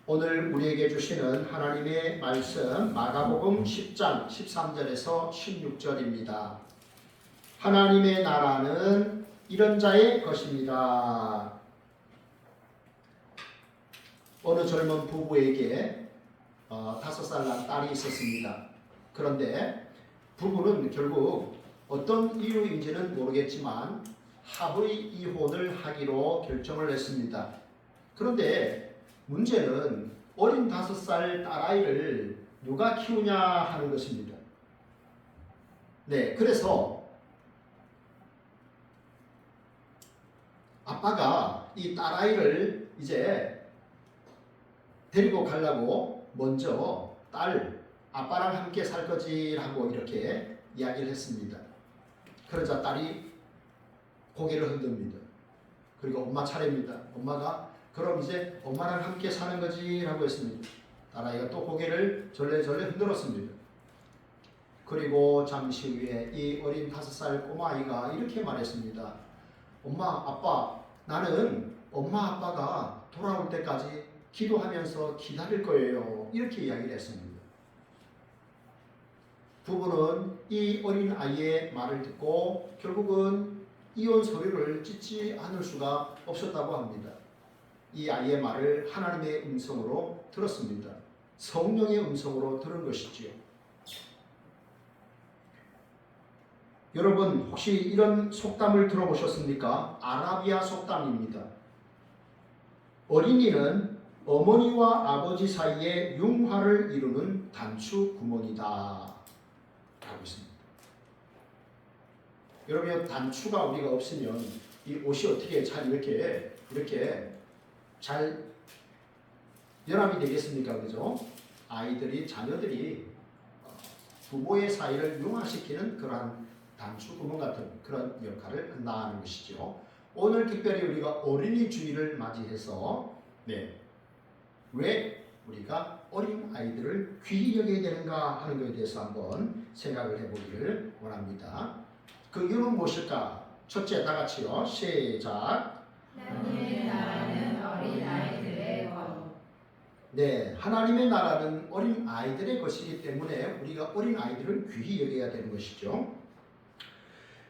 오늘 우리에게 주시는 하나님의 말씀 마가복음 10장 13절에서 16절입니다. 하나님의 나라는 이런 자의 것입니다. 어느 젊은 부부에게 5살 난 딸이 있었습니다. 그런데 부부는 결국 어떤 이유인지는 모르겠지만 합의 이혼을 하기로 결정을 했습니다. 그런데 문제는 어린 5살 딸아이를 누가 키우냐 하는 것입니다. 네, 그래서 아빠가 이 딸아이를 이제 데리고 가려고 먼저 아빠랑 함께 살 거지라고 이렇게 이야기를 했습니다. 그러자 딸이 고개를 흔듭니다. 그리고 엄마 차례입니다. 엄마가 그럼 이제 엄마랑 함께 사는 거지 라고 했습니다. 딸아이가 또 고개를 절레절레 흔들었습니다. 그리고 잠시 후에 이 어린 5살 꼬마아이가 이렇게 말했습니다. 엄마, 아빠, 나는 엄마, 아빠가 돌아올 때까지 기도하면서 기다릴 거예요. 이렇게 이야기를 했습니다. 부부는 이 어린 아이의 말을 듣고 결국은 이혼 서류를 찢지 않을 수가 없었다고 합니다. 이 아이의 말을 하나님의 음성으로 들었습니다. 성령의 음성으로 들은 것이지요. 여러분 혹시 이런 속담을 들어보셨습니까? 아라비아 속담입니다. 어린이는 어머니와 아버지 사이에 융화를 이루는 단추 구멍이다 라고 있습니다. 여러분 단추가 우리가 없으면 이 옷이 어떻게 잘 이렇게 잘 연합이 되겠습니까? 그죠? 자녀들이 부모의 사이를 융화시키는 그러한 단추 구멍 같은 그런 역할을 한다는 것이죠. 오늘 특별히 우리가 어린이 주일을 맞이해서 왜 우리가 어린 아이들을 귀히 여겨야 되는가 하는 것에 대해서 한번 생각을 해보기를 원합니다. 그 이유는 무엇일까? 첫째, 다 같이요. 시작. 하나님의 나라는 어린 아이들의 것. 네, 하나님의 나라는 어린 아이들의 것이기 때문에 우리가 어린 아이들을 귀히 여겨야 되는 것이죠.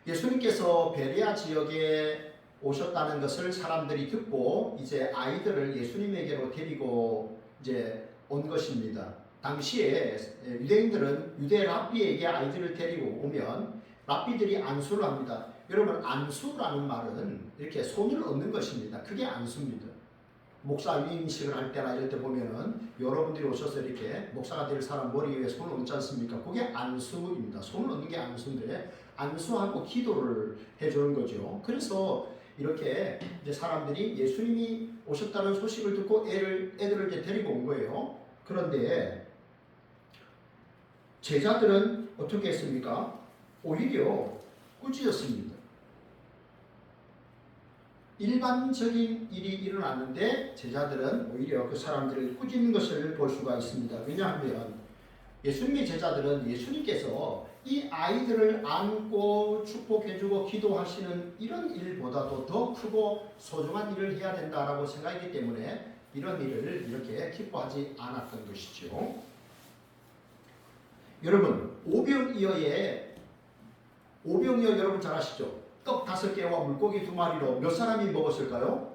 예수님께서 베레아 지역에 오셨다는 것을 사람들이 듣고 이제 아이들을 예수님에게로 데리고 이제 온 것입니다. 당시에 유대인들은 유대 랍비에게 아이들을 데리고 오면 랍비들이 안수를 합니다. 여러분 안수라는 말은 이렇게 손을 얹는 것입니다. 그게 안수입니다. 목사 위임식을 할 때나 이럴 때 보면은 여러분들이 오셔서 이렇게 목사가 될 사람 머리 위에 손을 얹지 않습니까? 그게 안수입니다. 손을 얹는 게 안수인데 안수하고 기도를 해주는 거죠. 그래서 이렇게 이제 사람들이 예수님이 오셨다는 소식을 듣고 애들을 이제 데리고 온 거예요. 그런데 제자들은 어떻게 했습니까? 오히려 꾸짖었습니다. 일반적인 일이 일어났는데 제자들은 오히려 그 사람들을 꾸짖는 것을 볼 수가 있습니다. 왜냐하면 예수님의 제자들은 예수님께서 이 아이들을 안고 축복해주고 기도하시는 이런 일보다도 더 크고 소중한 일을 해야 된다라고 생각했기 때문에 이런 일을 이렇게 기뻐하지 않았던 것이죠. 여러분 오병이어 여러분 잘 아시죠? 떡 5개와 물고기 2마리로 몇 사람이 먹었을까요?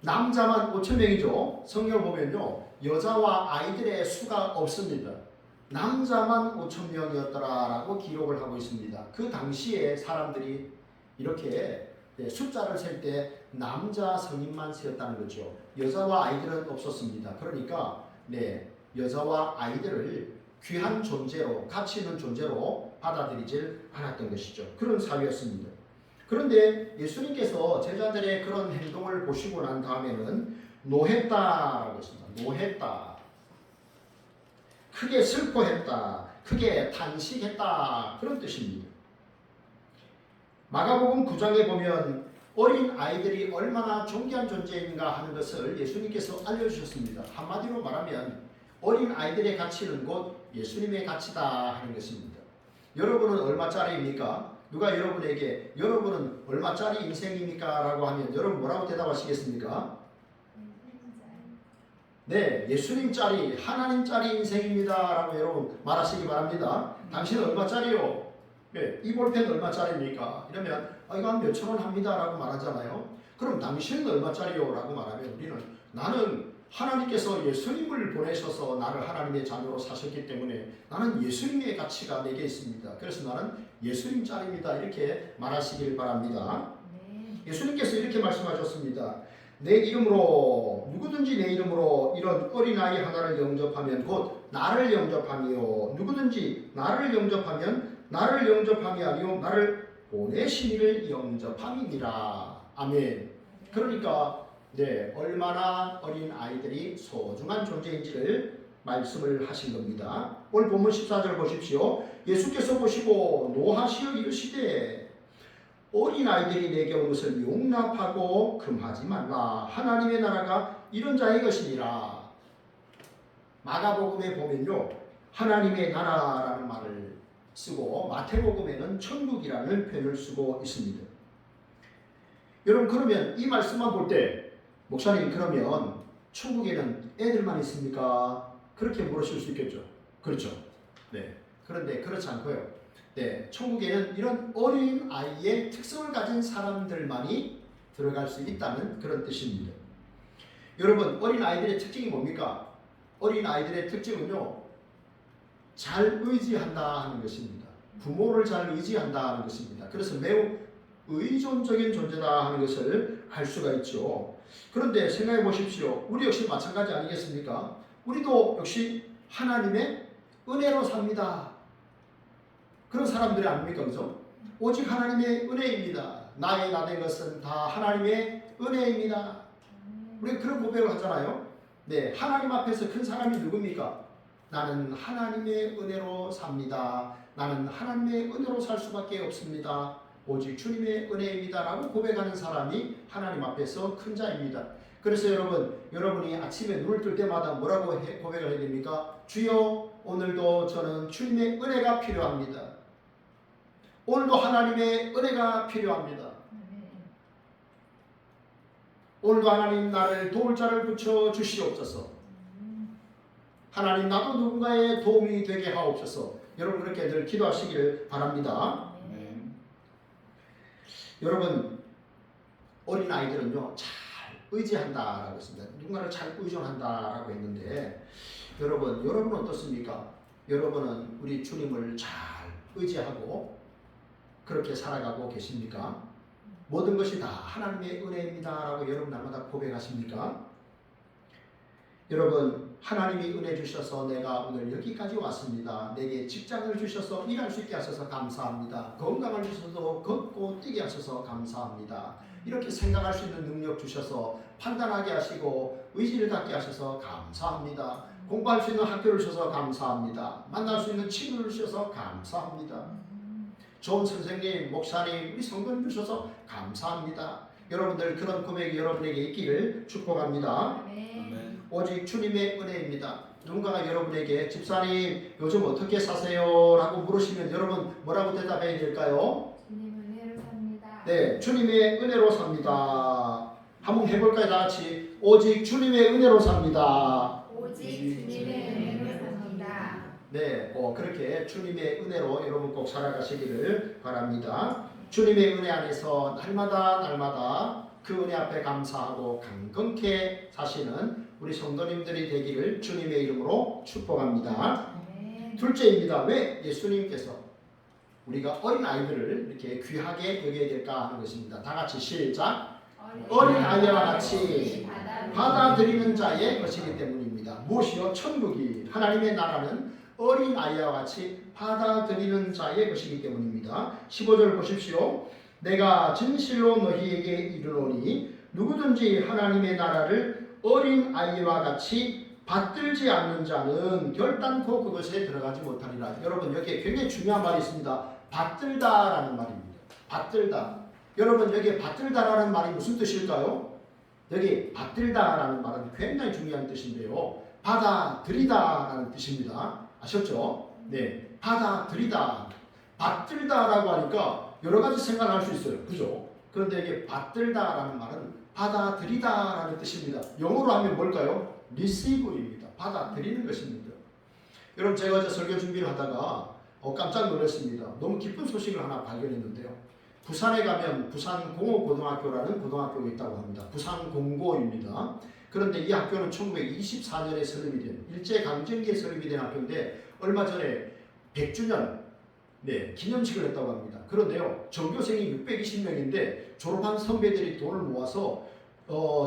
남자만 5,000명이죠. 성경을 보면요. 여자와 아이들의 수가 없습니다. 남자만 5,000명이었더라라고 기록을 하고 있습니다. 그 당시에 사람들이 이렇게 숫자를 셀 때 남자 성인만 세었다는 거죠. 여자와 아이들은 없었습니다. 그러니까 여자와 아이들을 귀한 존재로, 가치 있는 존재로 받아들이질 않았던 것이죠. 그런 사회였습니다. 그런데 예수님께서 제자들의 그런 행동을 보시고 난 다음에는 노했다라고 했습니다. 노했다. 크게 슬퍼했다. 크게 탄식했다. 그런 뜻입니다. 마가복음 9장에 보면 어린 아이들이 얼마나 존귀한 존재인가 하는 것을 예수님께서 알려주셨습니다. 한마디로 말하면 어린 아이들의 가치는 곧 예수님의 가치다 하는 것입니다. 여러분은 얼마짜리입니까? 누가 여러분에게 여러분은 얼마짜리 인생입니까? 라고 하면 여러분 뭐라고 대답하시겠습니까? 네, 예수님짜리, 하나님짜리 인생입니다. 라고 여러분 말하시기 바랍니다. 당신은 얼마짜리요? 네, 이 볼펜 얼마짜리입니까? 이러면 이거 한 몇천 원 합니다. 라고 말하잖아요. 그럼 당신은 얼마짜리요? 라고 말하면 우리는 나는 하나님께서 예수님을 보내셔서 나를 하나님의 자녀로 사셨기 때문에 나는 예수님의 가치가 내게 있습니다. 그래서 나는 예수님짜리입니다. 이렇게 말하시길 바랍니다. 예수님께서 이렇게 말씀하셨습니다. 내 이름으로 누구든지 내 이름으로 이런 어린아이 하나를 영접하면 곧 나를 영접하며 누구든지 나를 영접하면 나를 영접함이 아니요 나를 보내신 이를 영접함이니라. 아멘. 그러니까 네, 얼마나 어린 아이들이 소중한 존재인지를 말씀을 하신 겁니다. 오늘 본문 14절 보십시오. 예수께서 보시고 노하시어 이르시되 어린 아이들이 내게 온 것을 용납하고 금하지 말라. 하나님의 나라가 이런 자의 것이니라. 마가복음에 보면요, 하나님의 나라라는 말을 쓰고 마태복음에는 천국이라는 표현을 쓰고 있습니다. 여러분 그러면 이 말씀만 볼 때 목사님 그러면 천국에는 애들만 있습니까? 그렇게 물으실 수 있겠죠. 그렇죠. 네. 그런데 그렇지 않고요. 네, 천국에는 이런 어린 아이의 특성을 가진 사람들만이 들어갈 수 있다는 그런 뜻입니다. 여러분 어린 아이들의 특징이 뭡니까? 어린 아이들의 특징은요, 잘 의지한다 하는 것입니다. 부모를 잘 의지한다 하는 것입니다. 그래서 매우 의존적인 존재다 하는 것을 알 수가 있죠. 그런데 생각해 보십시오. 우리 역시 마찬가지 아니겠습니까? 우리도 역시 하나님의 은혜로 삽니다. 그런 사람들이 아닙니까? 그죠? 오직 하나님의 은혜입니다. 나의 나 된 것은 다 하나님의 은혜입니다. 우리가 그런 고백을 하잖아요. 네, 하나님 앞에서 큰 사람이 누굽니까? 나는 하나님의 은혜로 삽니다. 나는 하나님의 은혜로 살 수밖에 없습니다. 오직 주님의 은혜입니다. 라고 고백하는 사람이 하나님 앞에서 큰 자입니다. 그래서 여러분이 아침에 눈을 뜰 때마다 뭐라고 고백을 해야 됩니까? 주여, 오늘도 저는 주님의 은혜가 필요합니다. 오늘도 하나님의 은혜가 필요합니다. 오늘도 하나님 나를 도울 자를 붙여 주시옵소서. 하나님 나도 누군가의 도움이 되게 하옵소서. 여러분 그렇게 늘 기도하시기를 바랍니다. 여러분 어린 아이들은요 잘 의지한다라고 했습니다. 누군가를 잘 의존한다라고 했는데 여러분은 어떻습니까? 여러분은 우리 주님을 잘 의지하고 그렇게 살아가고 계십니까? 모든 것이 다 하나님의 은혜입니다라고 여러분 날마다 고백하십니까? 여러분 하나님이 은혜 주셔서 내가 오늘 여기까지 왔습니다. 내게 직장을 주셔서 일할 수 있게 하셔서 감사합니다. 건강을 주셔서 걷고 뛰게 하셔서 감사합니다. 이렇게 생각할 수 있는 능력 주셔서 판단하게 하시고 의지를 갖게 하셔서 감사합니다. 공부할 수 있는 학교를 주셔서 감사합니다. 만날 수 있는 친구를 주셔서 감사합니다. 좋은 선생님, 목사님, 우리 성도님 주셔서 감사합니다. 여러분들 그런 고백이 여러분에게 있기를 축복합니다. 오직 주님의 은혜입니다. 누군가가 여러분에게 집사님 요즘 어떻게 사세요? 라고 물으시면 여러분 뭐라고 대답해야 될까요? 주님 은혜로 삽니다. 네, 주님의 은혜로 삽니다. 한번 해볼까요? 다 같이 오직 주님의 은혜로 삽니다. 오직 주님의 은혜로 삽니다. 네, 그렇게 주님의 은혜로 여러분 꼭 살아가시기를 바랍니다. 주님의 은혜 안에서 날마다 그 은혜 앞에 감사하고 강건케 사시는 우리 성도님들이 되기를 주님의 이름으로 축복합니다. 둘째입니다. 왜 예수님께서 우리가 어린 아이들을 이렇게 귀하게 여겨야 될까 하는 것입니다. 다 같이 시작. 어린 아이와 같이 받아들이는 자의 것이기 때문입니다. 무엇이요? 천국이 하나님의 나라는 어린 아이와 같이 받아들이는 자의 것이기 때문입니다. 15절 보십시오. 내가 진실로 너희에게 이르노니 누구든지 하나님의 나라를 어린 아이와 같이 받들지 않는 자는 결단코 그것에 들어가지 못하리라. 여러분 여기에 굉장히 중요한 말이 있습니다. 받들다라는 말입니다. 받들다. 여러분 여기에 받들다라는 말이 무슨 뜻일까요? 여기 받들다라는 말은 굉장히 중요한 뜻인데요. 받아들이다라는 뜻입니다. 아셨죠? 네, 받아들이다. 받들다라고 하니까 여러 가지 생각을 할 수 있어요. 그죠? 그런데 이게 받들다라는 말은 받아들이다라는 뜻입니다. 영어로 하면 뭘까요? receive입니다. 받아들이는 것입니다. 여러분 제가 어제 설교 준비를 하다가 깜짝 놀랐습니다. 너무 기쁜 소식을 하나 발견했는데요. 부산에 가면 부산공업고등학교라는 고등학교가 있다고 합니다. 부산공고입니다. 그런데 이 학교는 1924년에 설립이 된 일제강점기에 설립이 된 학교인데 얼마 전에 100주년 기념식을 했다고 합니다. 그런데요 전교생이 620명인데 졸업한 선배들이 돈을 모아서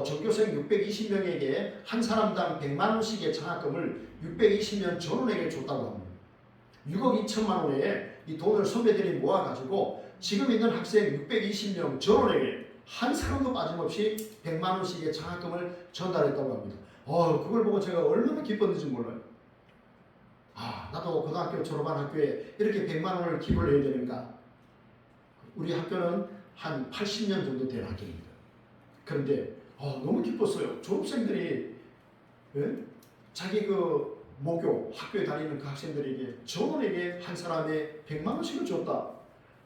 전교생 620명에게 한 사람당 100만 원씩의 장학금을 620명 전원에게 줬다고 합니다. 6억 2천만 원에 이 돈을 선배들이 모아가지고 지금 있는 학생 620명 전원에게 한 사람도 빠짐없이 100만 원씩의 장학금을 전달했다고 합니다. 그걸 보고 제가 얼마나 기뻤는지 몰라요. 나도 고등학교 졸업한 학교에 이렇게 100만 원을 기부를 해야 되는가? 우리 학교는 한 80년 정도 된 학교입니다. 그런데 너무 기뻤어요. 졸업생들이 자기 그 모교 학교에 다니는 그 학생들에게 전원에게 한 사람에 100만 원씩을 줬다.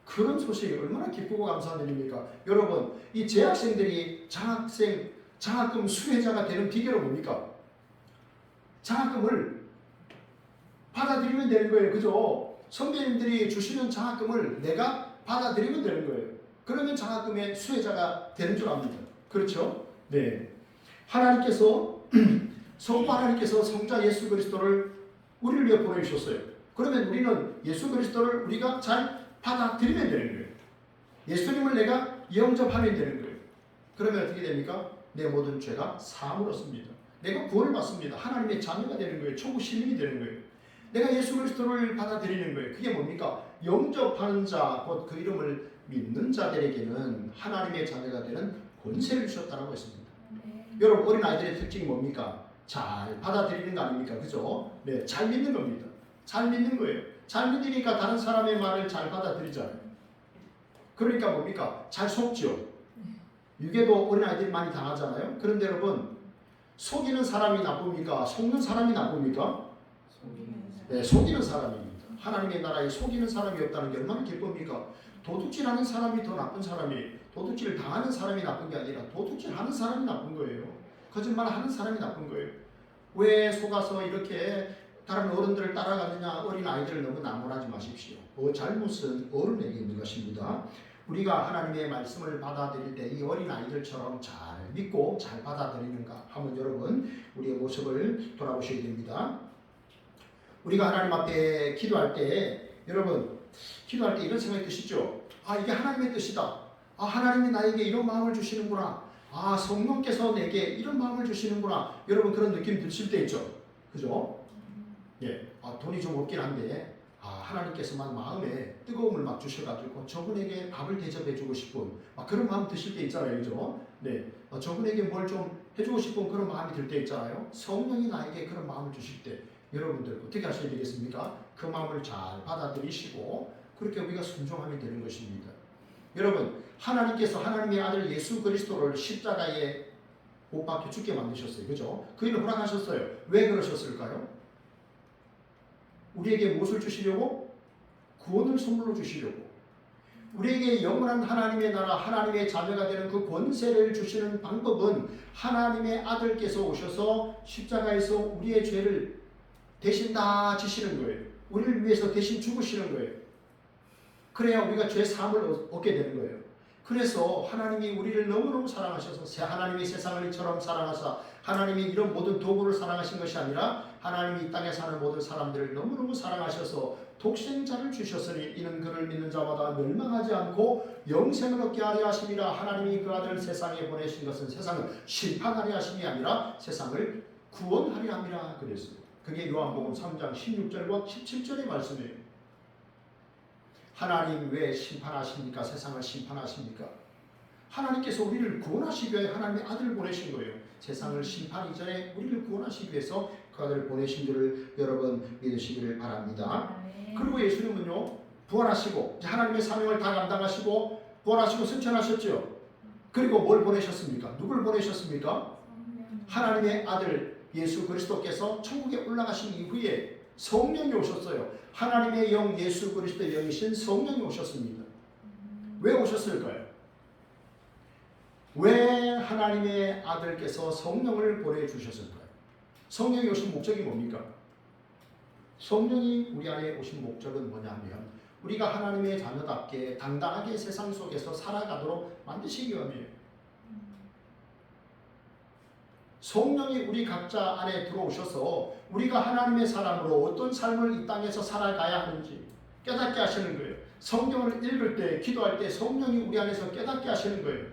그런 소식이 얼마나 기쁘고 감사한 일입니까? 여러분 이 재학생들이 장학금 수혜자가 되는 비결은 뭡니까? 장학금을 받아들이면 되는 거예요. 그죠? 선배님들이 주시는 장학금을 내가 받아들이면 되는 거예요. 그러면 장학금의 수혜자가 되는 줄 압니다. 그렇죠? 네. 하나님께서 성부 하나님께서 성자 예수 그리스도를 우리를 위해 보내주셨어요. 그러면 우리는 예수 그리스도를 우리가 잘 받아들이면 되는 거예요. 예수님을 내가 영접하면 되는 거예요. 그러면 어떻게 됩니까? 내 모든 죄가 사함을 얻습니다. 내가 구원을 받습니다. 하나님의 자녀가 되는 거예요. 천국 시민이 되는 거예요. 내가 예수 그리스도를 받아들이는 거예요. 그게 뭡니까? 영접하는 자, 곧 그 이름을 믿는 자들에게는 하나님의 자녀가 되는 권세를 주셨다고 했습니다. 여러분 어린아이들의 특징이 뭡니까? 잘 받아들이는 거 아닙니까? 그죠? 네, 잘 믿는 겁니다. 잘 믿는 거예요. 잘 믿으니까 다른 사람의 말을 잘 받아들이잖아요. 그러니까 뭡니까? 잘 속죠. 유괴도 어린아이들이 많이 당하잖아요. 그런데 여러분 속이는 사람이 나쁩니까? 속는 사람이 나쁩니까? 네, 속이는 사람입니다. 하나님의 나라에 속이는 사람이 없다는 게 얼마나 기쁩니까? 도둑질하는 사람이 더 나쁜 사람이, 도둑질 당하는 사람이 나쁜 게 아니라 도둑질하는 사람이 나쁜 거예요. 거짓말하는 사람이 나쁜 거예요. 왜 속아서 이렇게 다른 어른들을 따라가느냐? 어린 아이들을 너무 나무라지 마십시오. 잘못은 어른에게 있는 것입니다. 우리가 하나님의 말씀을 받아들일 때 이 어린 아이들처럼 잘 믿고 잘 받아들이는가 하면 여러분 우리의 모습을 돌아보셔야 됩니다. 우리가 하나님 앞에 기도할 때 여러분 기도할 때 이런 생각이 드시죠? 이게 하나님의 뜻이다. 하나님이 나에게 이런 마음을 주시는구나. 성령께서 내게 이런 마음을 주시는구나. 여러분 그런 느낌 드실 때 있죠? 그죠? 예. 돈이 좀 없긴 한데 하나님께서만 마음에 뜨거움을 막 주셔가지고 저분에게 밥을 대접해주고 싶은 그런 마음 드실 때 있잖아요. 그죠? 네. 저분에게 뭘 좀 해주고 싶은 그런 마음이 들 때 있잖아요. 성령이 나에게 그런 마음을 주실 때 여러분들 어떻게 하셔야 되겠습니까? 그 마음을 잘 받아들이시고 그렇게 우리가 순종하면 되는 것입니다. 여러분 하나님께서 하나님의 아들 예수 그리스도를 십자가에 못 박혀 죽게 만드셨어요. 그죠? 그 일을 허락하셨어요. 왜 그러셨을까요? 우리에게 무엇을 주시려고? 구원을 선물로 주시려고. 우리에게 영원한 하나님의 나라, 하나님의 자녀가 되는 그 권세를 주시는 방법은 하나님의 아들께서 오셔서 십자가에서 우리의 죄를 대신 다 지시는 거예요. 우리를 위해서 대신 죽으시는 거예요. 그래야 우리가 죄 사함을 얻게 되는 거예요. 그래서 하나님이 우리를 너무너무 사랑하셔서 하나님이 세상을 이처럼 사랑하사 하나님이 이런 모든 도구를 사랑하신 것이 아니라 하나님이 이 땅에 사는 모든 사람들을 너무너무 사랑하셔서 독생자를 주셨으니 이는 그를 믿는 자마다 멸망하지 않고 영생을 얻게 하려 하심이라. 하나님이 그 아들을 세상에 보내신 것은 세상을 심판하려 하심이 아니라 세상을 구원하려 함이라 그랬어요. 그게 요한복음 3장 16절과 17절의 말씀이에요. 하나님 왜 심판하십니까? 세상을 심판하십니까? 하나님께서 우리를 구원하시기 위해 하나님의 아들을 보내신 거예요. 세상을 심판 이전에 우리를 구원하시기 위해서 그 아들을 보내신 줄을 여러분 믿으시기를 바랍니다. 그리고 예수님은요 부활하시고 하나님의 사명을 다 감당하시고 부활하시고 승천하셨죠. 그리고 뭘 보내셨습니까? 누굴 보내셨습니까? 하나님의 아들 예수 그리스도께서 천국에 올라가신 이후에 성령이 오셨어요. 하나님의 영 예수 그리스도의 영이신 성령이 오셨습니다. 왜 오셨을까요? 왜 하나님의 아들께서 성령을 보내주셨을까요? 성령이 오신 목적이 뭡니까? 성령이 우리 안에 오신 목적은 뭐냐면 우리가 하나님의 자녀답게 당당하게 세상 속에서 살아가도록 만드시기 위함이에요. 성령이 우리 각자 안에 들어오셔서 우리가 하나님의 사람으로 어떤 삶을 이 땅에서 살아가야 하는지 깨닫게 하시는 거예요. 성경을 읽을 때, 기도할 때 성령이 우리 안에서 깨닫게 하시는 거예요.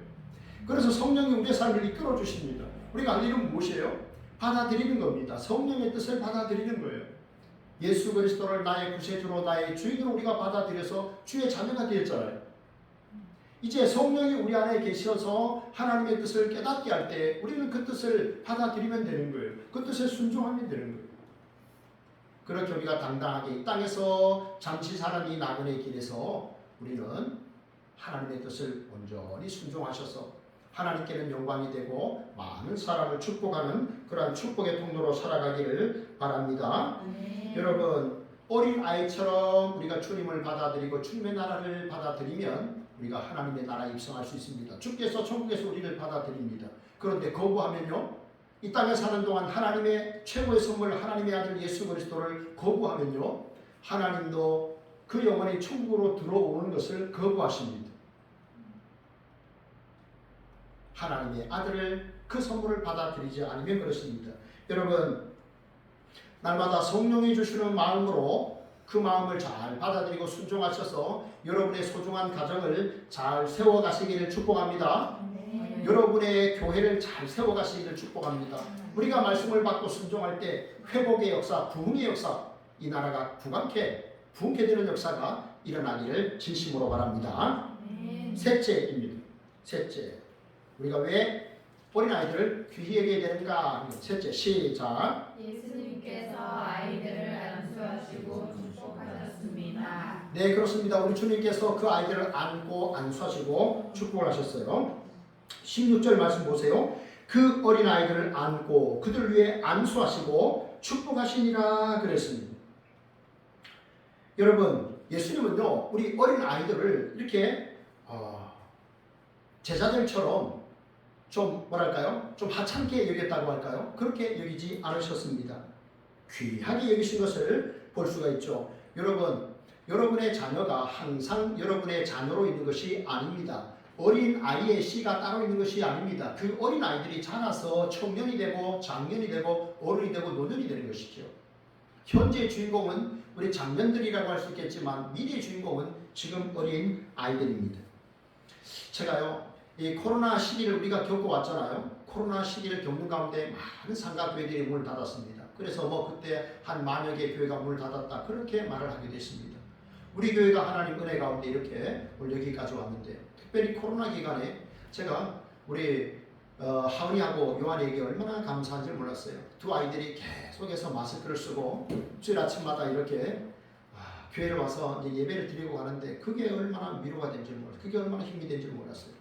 그래서 성령이 우리의 삶을 이끌어 주십니다. 우리가 할 일은 무엇이에요? 받아들이는 겁니다. 성령의 뜻을 받아들이는 거예요. 예수 그리스도를 나의 구세주로 나의 주인으로 우리가 받아들여서 주의 자녀가 되었잖아요. 이제 성령이 우리 안에 계셔서 하나님의 뜻을 깨닫게 할 때 우리는 그 뜻을 받아들이면 되는 거예요. 그 뜻에 순종하면 되는 거예요. 그렇게 우리가 당당하게 이 땅에서 잠시 사는 이 나그네 길에서 우리는 하나님의 뜻을 온전히 순종하셔서 하나님께는 영광이 되고 많은 사람을 축복하는 그러한 축복의 통로로 살아가기를 바랍니다. 여러분, 어린 아이처럼 우리가 주님을 받아들이고 주님의 나라를 받아들이면 우리가 하나님의 나라에 입성할 수 있습니다. 주께서 천국에서 우리를 받아들입니다. 그런데 거부하면요, 이 땅에 사는 동안 하나님의 최고의 선물 하나님의 아들 예수 그리스도를 거부하면요, 하나님도 그 영혼이 천국으로 들어오는 것을 거부하십니다. 하나님의 아들을 그 선물을 받아들이지 않으면 그렇습니다. 여러분, 날마다 성령이 주시는 마음으로 그 마음을 잘 받아들이고 순종하셔서 여러분의 소중한 가정을 잘 세워가시기를 축복합니다. 여러분의 교회를 잘 세워가시기를 축복합니다. 우리가 말씀을 받고 순종할 때 회복의 역사, 부흥의 역사, 이 나라가 부흥케 되는 역사가 일어나기를 진심으로 바랍니다. 셋째입니다. 셋째, 우리가 왜 어린아이들을 귀히 여겨야 되는가? 셋째, 시작. 예수님께서 아이들을 안수하시고 축복하셨습니다. 네, 그렇습니다. 우리 주님께서 그 아이들을 안고 안수하시고 축복을 하셨어요. 16절 말씀 보세요. 그 어린아이들을 안고 그들 위해 안수하시고 축복하시니라 그랬습니다. 여러분, 예수님은요, 우리 어린아이들을 이렇게 제자들처럼 좀 뭐랄까요? 좀 하찮게 여겼다고 할까요? 그렇게 여기지 않으셨습니다. 귀하게 여기신 것을 볼 수가 있죠. 여러분, 여러분의 자녀가 항상 여러분의 자녀로 있는 것이 아닙니다. 어린 아이의 씨가 따로 있는 것이 아닙니다. 그 어린 아이들이 자라서 청년이 되고 장년이 되고 어른이 되고 노년이 되는 것이죠. 현재 주인공은 우리 장년들이라고 할 수 있겠지만 미래의 주인공은 지금 어린 아이들입니다. 제가요, 이 코로나 시기를 우리가 겪어왔잖아요. 코로나 시기를 겪는 가운데 많은 상가교회들이 문을 닫았습니다. 그래서 그때 한 만여 개 교회가 문을 닫았다, 그렇게 말을 하게 됐습니다. 우리 교회가 하나님 은혜 가운데 이렇게 오늘 여기까지 왔는데, 특별히 코로나 기간에 제가 우리 하은이하고 요한에게 얼마나 감사한지 몰랐어요. 두 아이들이 계속해서 마스크를 쓰고 주일 아침마다 이렇게 교회를 와서 이제 예배를 드리고 가는데 그게 얼마나 위로가 된지 몰랐어요. 그게 얼마나 힘이 된지 몰랐어요.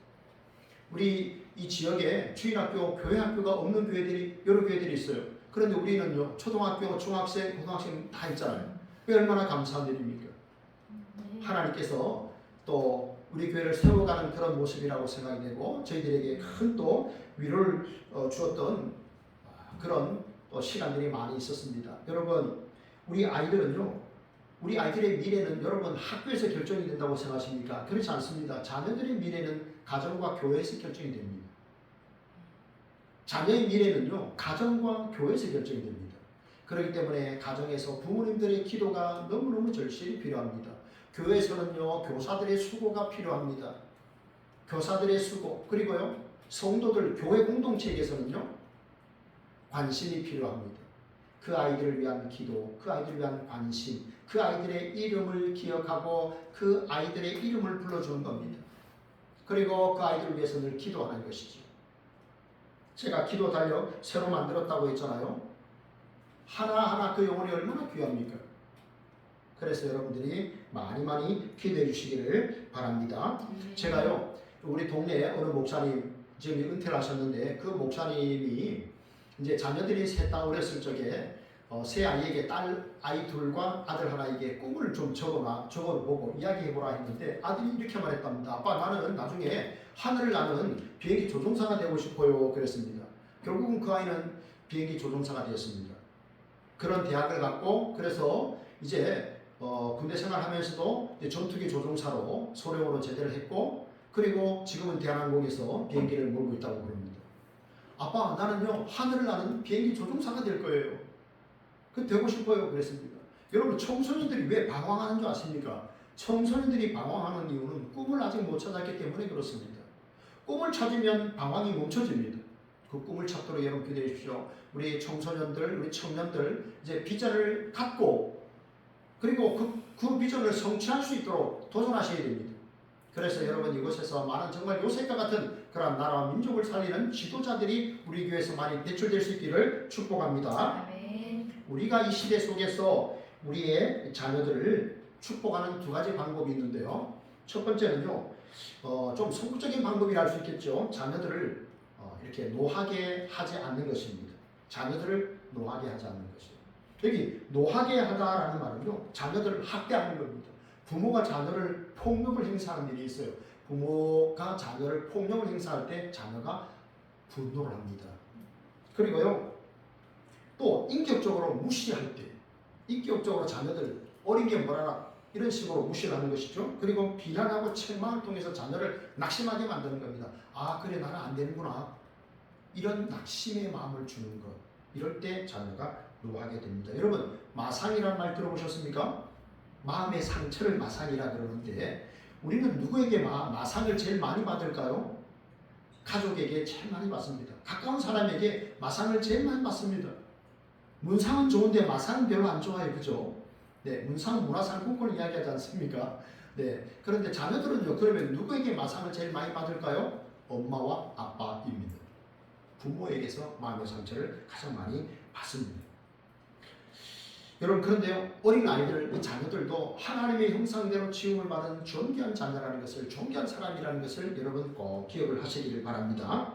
우리 이 지역에 주일학교, 교회학교가 없는 교회들이 여러 교회들이 있어요. 그런데 우리는요, 초등학교, 중학생, 고등학생 다 있잖아요. 그게 얼마나 감사한 일입니까? 하나님께서 또 우리 교회를 세워가는 그런 모습이라고 생각이 되고 저희들에게 큰 또 위로를 주었던 그런 또 시간들이 많이 있었습니다. 여러분, 우리 아이들은요, 우리 아이들의 미래는 여러분 학교에서 결정이 된다고 생각하십니까? 그렇지 않습니다. 자녀들의 미래는 가정과 교회에서 결정이 됩니다. 자녀의 미래는요, 가정과 교회에서 결정이 됩니다. 그렇기 때문에 가정에서 부모님들의 기도가 너무너무 절실히 필요합니다. 교회에서는요, 교사들의 수고가 필요합니다. 교사들의 수고, 그리고요, 성도들, 교회 공동체에게서는요, 관심이 필요합니다. 그 아이들을 위한 기도, 그 아이들을 위한 관심, 그 아이들의 이름을 기억하고 그 아이들의 이름을 불러주는 겁니다. 그리고 그 아이들을 위해서 늘 기도하는 것이죠. 제가 기도 달력 새로 만들었다고 했잖아요. 하나하나 그 영혼이 얼마나 귀합니까? 그래서 여러분들이 많이 기도해 주시기를 바랍니다. 제가요, 우리 동네에 어느 목사님, 지금 은퇴를 하셨는데 그 목사님이 이제 자녀들이 셋 다 어렸을 적에 새 아이에게 딸 아이 둘과 아들 하나에게 꿈을 좀 적어보고 이야기해보라 했는데 아들이 이렇게 말했답니다. 아빠, 나는 나중에 하늘을 나는 비행기 조종사가 되고 싶어요. 그랬습니다. 결국은 그 아이는 비행기 조종사가 되었습니다. 그런 대학을 갔고, 그래서 이제 군대 생활하면서도 전투기 조종사로 소령으로 제대를 했고, 그리고 지금은 대한항공에서 비행기를 몰고 있다고 그럽니다. 아빠, 나는요 하늘을 나는 비행기 조종사가 될 거예요. 그 되고 싶어요. 그랬습니다. 여러분, 청소년들이 왜 방황하는 줄 아십니까? 청소년들이 방황하는 이유는 꿈을 아직 못 찾았기 때문에 그렇습니다. 꿈을 찾으면 방황이 멈춰집니다. 그 꿈을 찾도록 여러분 기도해 주십시오. 우리 청소년들, 우리 청년들 이제 비전을 갖고, 그리고 그 비전을 성취할 수 있도록 도전하셔야 됩니다. 그래서 여러분, 이곳에서 많은 정말 요셉과 같은 그런 나라와 민족을 살리는 지도자들이 우리 교회에서 많이 배출될 수 있기를 축복합니다. 아멘. 우리가 이 시대 속에서 우리의 자녀들을 축복하는 두 가지 방법이 있는데요. 첫 번째는요, 좀 소극적인 방법이라 할 수 있겠죠. 자녀들을 이렇게 노하게 하지 않는 것입니다. 자녀들을 노하게 하지 않는 것이에요. 여기 노하게 하다라는 말은요, 자녀들을 학대하는 겁니다. 부모가 자녀를 폭력을 행사하는 일이 있어요. 부모가 자녀를 폭력을 행사할 때 자녀가 분노를 합니다. 그리고요, 또 인격적으로 무시할 때, 인격적으로 자녀들 어린 게 뭐라나 이런 식으로 무시를 하는 것이죠. 그리고 비난하고 책망을 통해서 자녀를 낙심하게 만드는 겁니다. 아, 그래, 나는 안 되는구나. 이런 낙심의 마음을 주는 것. 이럴 때 자녀가 노하게 됩니다. 여러분, 마상이라는 말 들어보셨습니까? 마음의 상처를 마상이라 그러는데, 우리는 누구에게 마상을 제일 많이 받을까요? 가족에게 제일 많이 받습니다. 가까운 사람에게 마상을 제일 많이 받습니다. 문상은 좋은데 마상은 별로 안 좋아요. 그죠? 네, 문상은 문화상품권을 이야기하지 않습니까? 네, 그런데 자녀들은요, 그러면 누구에게 마상을 제일 많이 받을까요? 엄마와 아빠입니다. 부모에게서 마음의 상처를 가장 많이 받습니다. 여러분, 그런데요, 어린 아이들, 자녀들도 하나님의 형상대로 지음을 받은 존귀한 자녀라는 것을, 존귀한 사람이라는 것을 여러분 꼭 기억을 하시기를 바랍니다.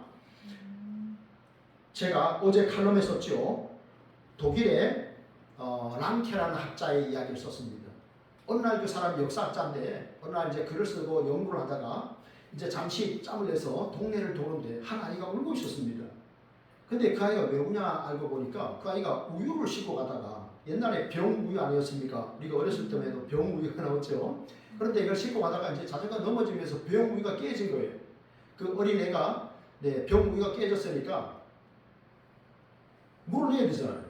제가 어제 칼럼에 썼죠. 독일의 랑케라는 학자의 이야기를 썼습니다. 어느 날 그 사람이 역사학자인데, 어느 날 이제 글을 쓰고 연구를 하다가 이제 잠시 짬을 내서 동네를 도는데 한 아이가 울고 있었습니다. 근데 그 아이가 왜 우냐 알고 보니까 그 아이가 우유를 싣고 가다가, 옛날에 병우유 아니었습니까? 우리가 어렸을 때만 해도 병우유가 나왔죠. 그런데 이걸 싣고 가다가 이제 자전거 넘어지면서 병우유가 깨진 거예요. 그 어린 애가, 네, 병우유가 깨졌으니까 물을 내야 되잖아요.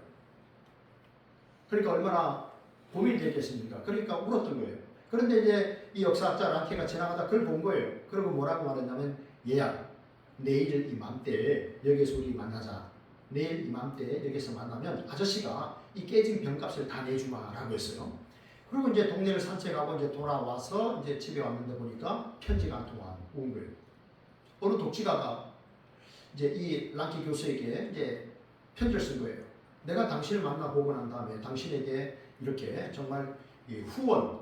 그러니까 얼마나 고민이 됐겠습니까? 그러니까 울었던 거예요. 그런데 이제 이 역사학자 랑케가 지나가다 그걸 본 거예요. 그리고 뭐라고 말했냐면, 얘야, 내일 이맘때 여기서 우리 만나자. 내일 이맘때 여기서 만나면 아저씨가 이 깨진 병값을 다 내주마라고 했어요. 그리고 이제 동네를 산책하고 이제 돌아와서 이제 집에 왔는데 보니까 편지가 한 통 온 거예요. 어느 독지가가 이제 이 랑케 교수에게 이제 편지를 쓴 거예요. 내가 당신을 만나보고 난 다음에 당신에게 이렇게 정말 이 후원,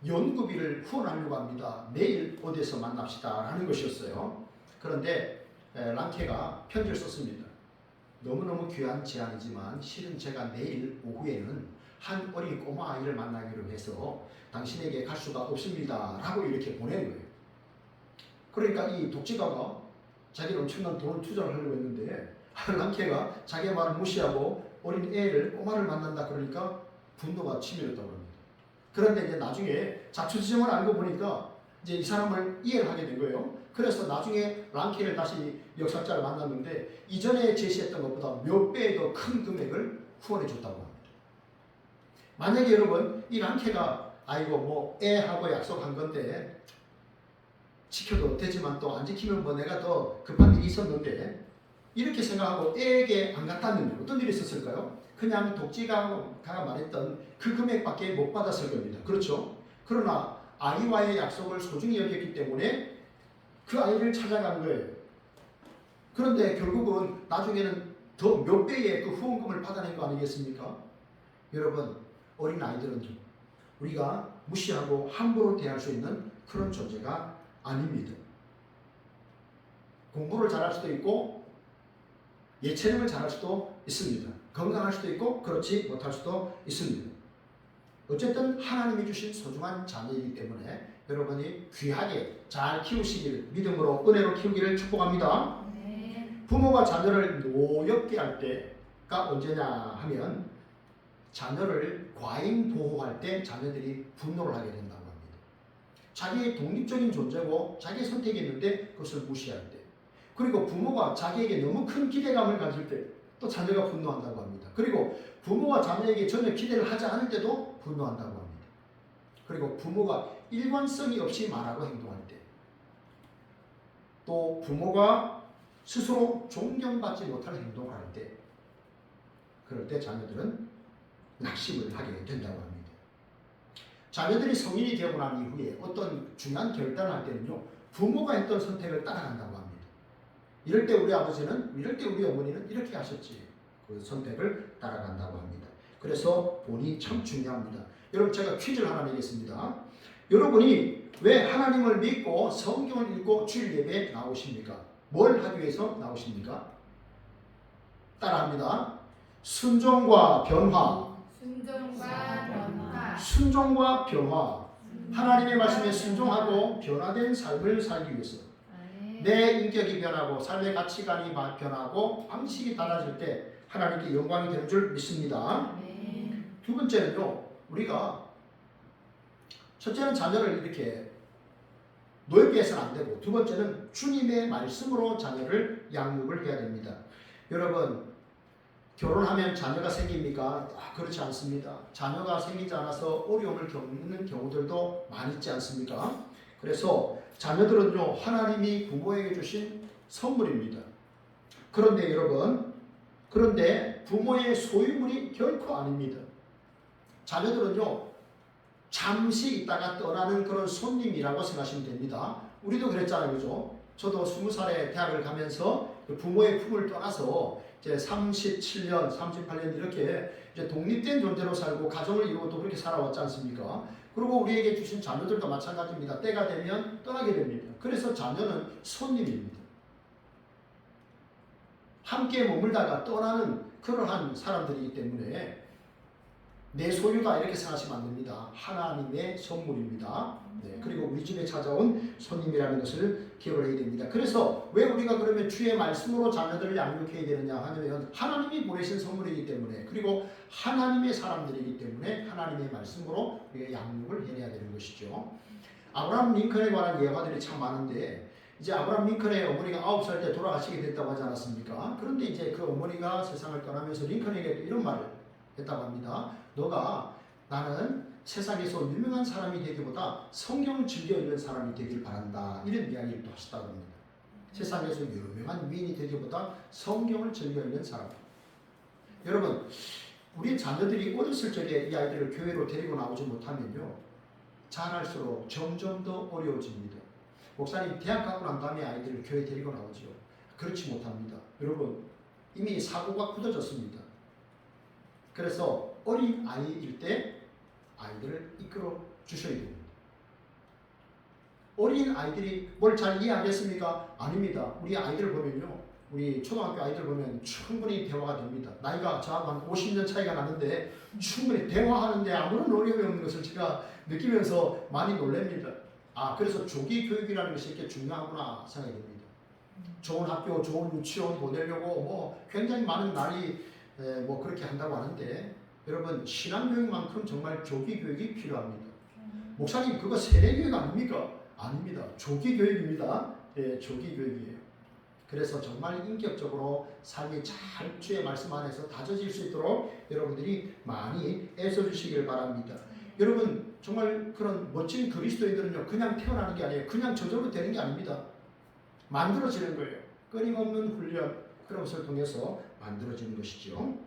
연구비를 후원하려고 합니다. 내일 어디서 만납시다 라는 것이었어요. 그런데 랑케가 편지를 썼습니다. 너무너무 귀한 제안이지만 실은 제가 내일 오후에는 한 어린 꼬마 아이를 만나기로 해서 당신에게 갈 수가 없습니다 라고 이렇게 보낸 거예요. 그러니까 이 독지가가 자기는 엄청난 돈을 투자를 하려고 했는데 랑케가 자기의 말을 무시하고 어린 애를, 꼬마를 만난다 그러니까 분노가 치밀었다고 합니다. 그런데 이제 나중에 자초지종을 알고 보니까 이제 이 사람을 이해를 하게 된 거예요. 그래서 나중에 랑케를 다시 역사학자를 만났는데 이전에 제시했던 것보다 몇 배의 더 큰 금액을 후원해 줬다고 합니다. 만약에 여러분, 이 랑케가 아이고 뭐 애하고 약속한 건데 지켜도 되지만 또 안 지키면 뭐 내가 더 급한 일이 있었는데 이렇게 생각하고 애에게 안 갔다면 어떤 일이 있었을까요? 그냥 독지가가 말했던 그 금액밖에 못 받았을 겁니다. 그렇죠? 그러나 아이와의 약속을 소중히 여겼기 때문에 그 아이를 찾아간 거예요. 그런데 결국은 나중에는 더 몇 배의 그 후원금을 받아낸 거 아니겠습니까? 여러분, 어린 아이들은 우리가 무시하고 함부로 대할 수 있는 그런 존재가 아닙니다. 공부를 잘할 수도 있고 예체능을 잘할 수도 있습니다. 건강할 수도 있고 그렇지 못할 수도 있습니다. 어쨌든 하나님이 주신 소중한 자녀이기 때문에 여러분이 귀하게 잘 키우시기를 믿음으로 은혜로 키우기를 축복합니다. 네. 부모가 자녀를 노엽게 할 때가 언제냐 하면 자녀를 과잉 보호할 때 자녀들이 분노를 하게 된다고 합니다. 자기의 독립적인 존재고 자기의 선택이 있는데 그것을 무시할 때, 그리고 부모가 자기에게 너무 큰 기대감을 가질 때 또 자녀가 분노한다고 합니다. 그리고 부모가 자녀에게 전혀 기대를 하지 않을 때도 분노한다고 합니다. 그리고 부모가 일관성이 없이 말하고 행동할 때, 또 부모가 스스로 존경받지 못할 행동을 할 때, 그럴 때 자녀들은 낙심을 하게 된다고 합니다. 자녀들이 성인이 되고 난 이후에 어떤 중요한 결단을 할 때는요, 부모가 했던 선택을 따라간다고 합니다. 이럴 때 우리 아버지는, 이럴 때 우리 어머니는 이렇게 하셨지. 그 선택을 따라간다고 합니다. 그래서 본이 참 중요합니다. 여러분, 제가 퀴즈를 하나 내겠습니다. 여러분이 왜 하나님을 믿고 성경을 읽고 주일 예배에 나오십니까? 뭘 하기 위해서 나오십니까? 따라합니다. 순종과 변화. 순종과 변화. 순종과 변화. 하나님의 말씀에 순종하고 변화된 삶을 살기 위해서. 내 인격이 변하고 삶의 가치관이 변하고 방식이 달라질 때 하나님께 영광이 되는 줄 믿습니다. 두 번째는요, 우리가 첫째는 자녀를 이렇게 노엽게 해서는 안 되고, 두 번째는 주님의 말씀으로 자녀를 양육을 해야 됩니다. 여러분, 결혼하면 자녀가 생깁니까? 그렇지 않습니다. 자녀가 생기지 않아서 어려움을 겪는 경우들도 많이 있지 않습니까? 그래서 자녀들은요, 하나님이 부모에게 주신 선물입니다. 그런데 여러분, 그런데 부모의 소유물이 결코 아닙니다. 자녀들은요, 잠시 있다가 떠나는 그런 손님이라고 생각하시면 됩니다. 우리도 그랬잖아요, 그죠? 저도 20살에 대학을 가면서 부모의 품을 떠나서 이제 37년, 38년 이렇게 이제 독립된 존재로 살고 가정을 이루고 또 그렇게 살아왔지 않습니까? 그리고 우리에게 주신 자녀들도 마찬가지입니다. 때가 되면 떠나게 됩니다. 그래서 자녀는 손님입니다. 함께 머물다가 떠나는 그러한 사람들이기 때문에 내 소유다 이렇게 생각하시면 안 됩니다. 하나님의 선물입니다. 네, 그리고 우리 집에 찾아온 손님이라는 것을 기억을 해야 됩니다. 그래서 왜 우리가 그러면 주의 말씀으로 자녀들을 양육해야 되느냐 하면 하나님이 보내신 선물이기 때문에, 그리고 하나님의 사람들이기 때문에 하나님의 말씀으로 우리가 양육을 해내야 되는 것이죠. 아브라함 링컨에 관한 예화들이 참 많은데, 이제 아브라함 링컨의 어머니가 9살 때 돌아가시게 됐다고 하지 않았습니까? 그런데 이제 그 어머니가 세상을 떠나면서 링컨에게 이런 말을 했다고 합니다. 너가 나는 세상에서 유명한 사람이 되기보다 성경을 즐겨 읽는 사람이 되길 바란다. 이런 이야기를 또 하시다고 합니다. 세상에서 유명한 위인이 되기보다 성경을 즐겨 읽는 사람. 여러분, 우리 자녀들이 어렸을 적에 이 아이들을 교회로 데리고 나오지 못하면요, 자랄수록 점점 더 어려워집니다. 목사님, 대학 가고 난 다음에 아이들을 교회 데리고 나오죠. 그렇지 못합니다. 여러분, 이미 사고가 굳어졌습니다. 그래서 어린 아이일 때 아이들을 이끌어 주셔야 됩니다. 어린 아이들이 뭘 잘 이해하겠습니까? 아닙니다. 우리 아이들을 보면요, 우리 초등학교 아이들 보면 충분히 대화가 됩니다. 나이가 저하고 한 50년 차이가 나는데 충분히 대화하는데 아무런 어려움이 없는 것을 제가 느끼면서 많이 놀랍니다. 그래서 조기 교육이라는 것이 이렇게 중요하구나 생각이 듭니다. 좋은 학교, 좋은 유치원 보내려고 뭐 굉장히 많은 날이 뭐 그렇게 한다고 하는데, 여러분, 신앙교육만큼 정말 조기교육이 필요합니다. 목사님, 그거 세례교육 아닙니까? 아닙니다. 조기교육입니다. 예, 조기교육이에요. 그래서 정말 인격적으로 삶이 잘 주의 말씀 안에서 다져질 수 있도록 여러분들이 많이 애써주시길 바랍니다. 여러분, 정말 그런 멋진 그리스도인들은요, 그냥 태어나는 게 아니에요. 그냥 저절로 되는 게 아닙니다. 만들어지는 거예요. 끊임없는 훈련, 그런 것을 통해서 만들어지는 것이죠.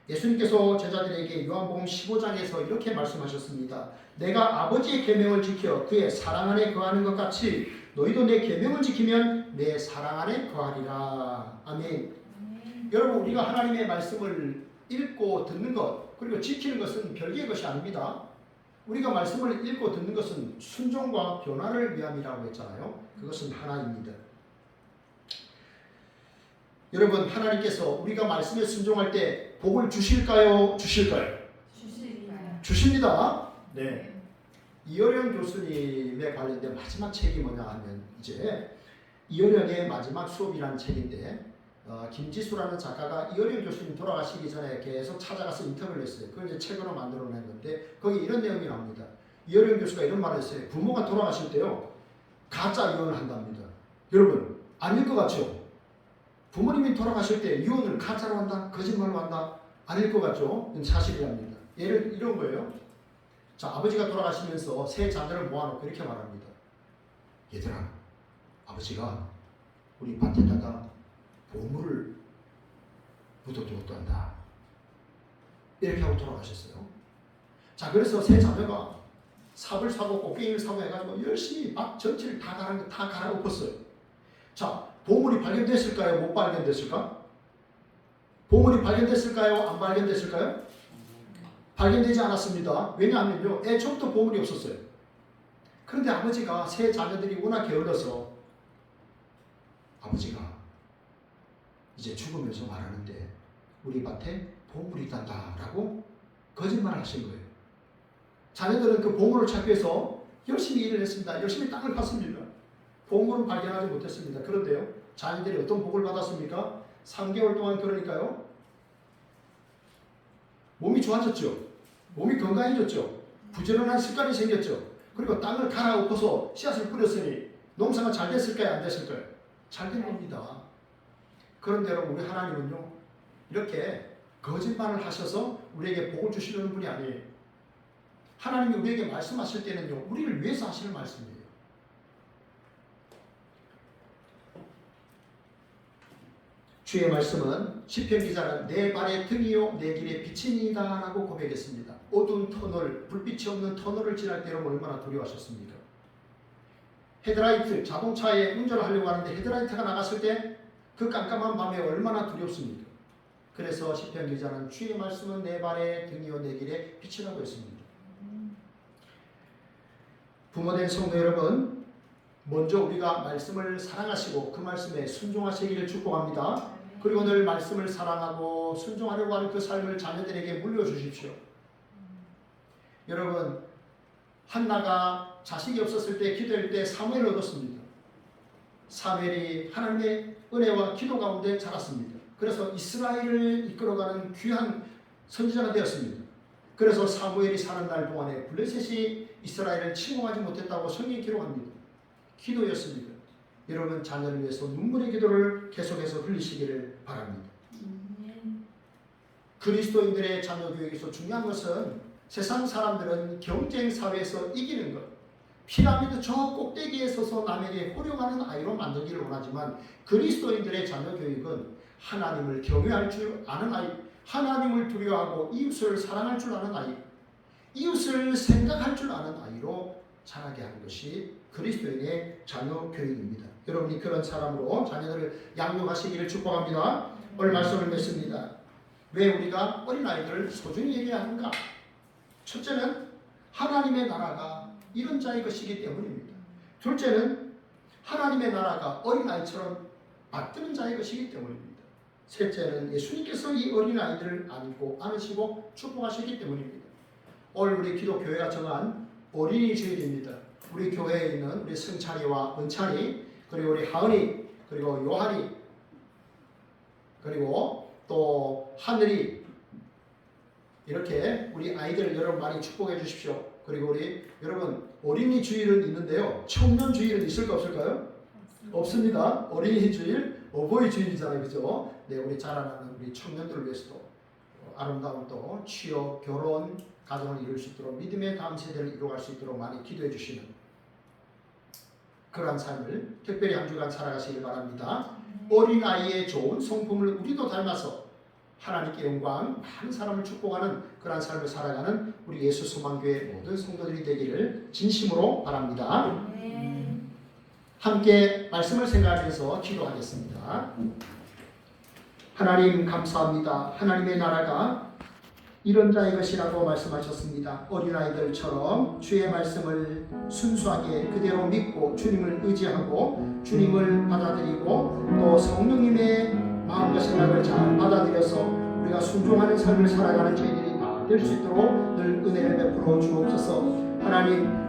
예수님께서 제자들에게 요한복음 15장에서 이렇게 말씀하셨습니다. 내가 아버지의 계명을 지켜 그의 사랑 안에 거하는 것 같이 너희도 내 계명을 지키면 내 사랑 안에 거하리라. 아멘. 여러분, 우리가 하나님의 말씀을 읽고 듣는 것, 그리고 지키는 것은 별개의 것이 아닙니다. 우리가 말씀을 읽고 듣는 것은 순종과 변화를 위함이라고 했잖아요. 그것은 하나입니다. 여러분 하나님께서 우리가 말씀에 순종할 때 복을 주실까요? 주실까요? 주실까요? 주십니다. 네. 이어령 교수님에 관련된 마지막 책이 뭐냐 하면 이제 이어령의 마지막 수업이라는 책인데 김지수라는 작가가 이어령 교수님 돌아가시기 전에 계속 찾아가서 인터뷰를 했어요. 그걸 이제 책으로 만들어낸 건데 거기 이런 내용이 나옵니다. 이어령 교수가 이런 말을 했어요. 부모가 돌아가실 때요 가짜 이혼을 한답니다. 여러분 아닐 것 같죠? 부모님이 돌아가실 때 이혼을 가짜로 한다? 거짓말로 한다? 아닐 것 같죠? 이건 사실이랍니다. 예를 이런 거예요. 자, 아버지가 돌아가시면서 세 자녀를 모아놓고 이렇게 말합니다. 얘들아, 아버지가 우리 밭에다가 보물을 묻어두었단다. 이렇게 하고 돌아가셨어요. 자, 그래서 세 자녀가 삽을 사고 꽃게임을 사고 해가지고 열심히 밭 전체를 다 갈아엎었어요. 자, 보물이 발견됐을까요? 못 발견됐을까? 보물이 발견됐을까요? 안 발견됐을까요? 발견되지 않았습니다. 왜냐하면요, 애초부터 보물이 없었어요. 그런데 아버지가 세 자녀들이 워낙 게을러서 아버지가 이제 죽으면서 말하는데 우리 밭에 보물이 있단다 라고 거짓말을 하신 거예요. 자녀들은 그 보물을 찾기 위해서 열심히 일을 했습니다. 열심히 땅을 팠습니다. 보물은 발견하지 못했습니다. 그런데요, 자녀들이 어떤 복을 받았습니까? 3개월 동안 그러니까요, 몸이 좋아졌죠. 몸이 건강해졌죠. 부지런한 습관이 생겼죠. 그리고 땅을 갈아엎어서 씨앗을 뿌렸으니 농사가 잘 됐을까요? 안 됐을까요? 잘 된 겁니다. 그런데 여러분, 우리 하나님은요, 이렇게 거짓말을 하셔서 우리에게 복을 주시려는 분이 아니에요. 하나님이 우리에게 말씀하실 때는요, 우리를 위해서 하시는 말씀이에요. 주의 말씀은 시편 기자는 내 발의 등이요 내 길의 빛이니이다 라고 고백했습니다. 어두운 터널, 불빛이 없는 터널을 지날 때 여러분 얼마나 두려워하셨습니까? 헤드라이트, 자동차에 운전을 하려고 하는데 헤드라이트가 나갔을 때 그 깜깜한 밤에 얼마나 두렵습니까? 그래서 시편 기자는 주의 말씀은 내 발의 등이요 내 길의 빛이라고 했습니다. 부모된 성도 여러분, 먼저 우리가 말씀을 사랑하시고 그 말씀에 순종하시기를 축복합니다. 그리고 늘 말씀을 사랑하고 순종하려고 하는 그 삶을 자녀들에게 물려주십시오. 여러분, 한나가 자식이 없었을 때 기도할 때 사무엘을 얻었습니다. 사무엘이 하나님의 은혜와 기도 가운데 자랐습니다. 그래서 이스라엘을 이끌어가는 귀한 선지자가 되었습니다. 그래서 사무엘이 사는 날 동안에 블레셋이 이스라엘을 침공하지 못했다고 성경이 기록합니다. 기도였습니다. 여러분 자녀를 위해서 눈물의 기도를 계속해서 흘리시기를 바랍니다. 그리스도인들의 자녀 교육에서 중요한 것은 세상 사람들은 경쟁 사회에서 이기는 것, 피라미드 저 꼭대기에 서서 남에게 호령하는 아이로 만들기를 원하지만 그리스도인들의 자녀 교육은 하나님을 경외할 줄 아는 아이, 하나님을 두려워하고 이웃을 사랑할 줄 아는 아이, 이웃을 생각할 줄 아는 아이로 자라게 하는 것이 그리스도인의 자녀 교육입니다. 여러분이 그런 사람으로 자녀들을 양육하시기를 축복합니다. 오늘 말씀을 맺습니다. 왜 우리가 어린아이들을 소중히 여겨야 하는가? 첫째는 하나님의 나라가 이런 자의 것이기 때문입니다. 둘째는 하나님의 나라가 어린아이처럼 받드는 자의 것이기 때문입니다. 셋째는 예수님께서 이 어린아이들을 안고 안으시고 축복하시기 때문입니다. 오늘 우리 기독교회가 정한 어린이 주일입니다. 우리 교회에 있는 우리 승찬이와 은찬이, 그리고 우리 하은이, 그리고 요한이, 그리고 또 하늘이, 이렇게 우리 아이들 여러분 많이 축복해 주십시오. 그리고 우리 여러분 어린이 주일은 있는데요, 청년 주일은 있을까 없을까요? 없습니다. 어린이 주일, 어버이 주일이잖아요, 그죠? 네, 우리 자라나는 우리 청년들을 위해서도 아름다운 또 취업, 결혼, 가정을 이룰 수 있도록 믿음의 다음 세대를 이루어갈 수 있도록 많이 기도해 주시는 그러한 삶을 특별히 한 주간 살아가시길 바랍니다. 어린아이의 좋은 성품을 우리도 닮아서 하나님께 영광, 많은 사람을 축복하는 그러한 삶을 살아가는 우리 예수 소망교회 모든 성도들이 되기를 진심으로 바랍니다. 함께 말씀을 생각하면서 기도하겠습니다. 하나님 감사합니다. 하나님의 나라가 이런 자의 것이라고 말씀하셨습니다. 어린아이들처럼 주의 말씀을 순수하게 그대로 믿고 주님을 의지하고 주님을 받아들이고 또 성령님의 마음과 생각을 잘 받아들여서 우리가 순종하는 삶을 살아가는 저희들이 다 될 수 있도록 늘 은혜를 베풀어 주옵소서. 하나님,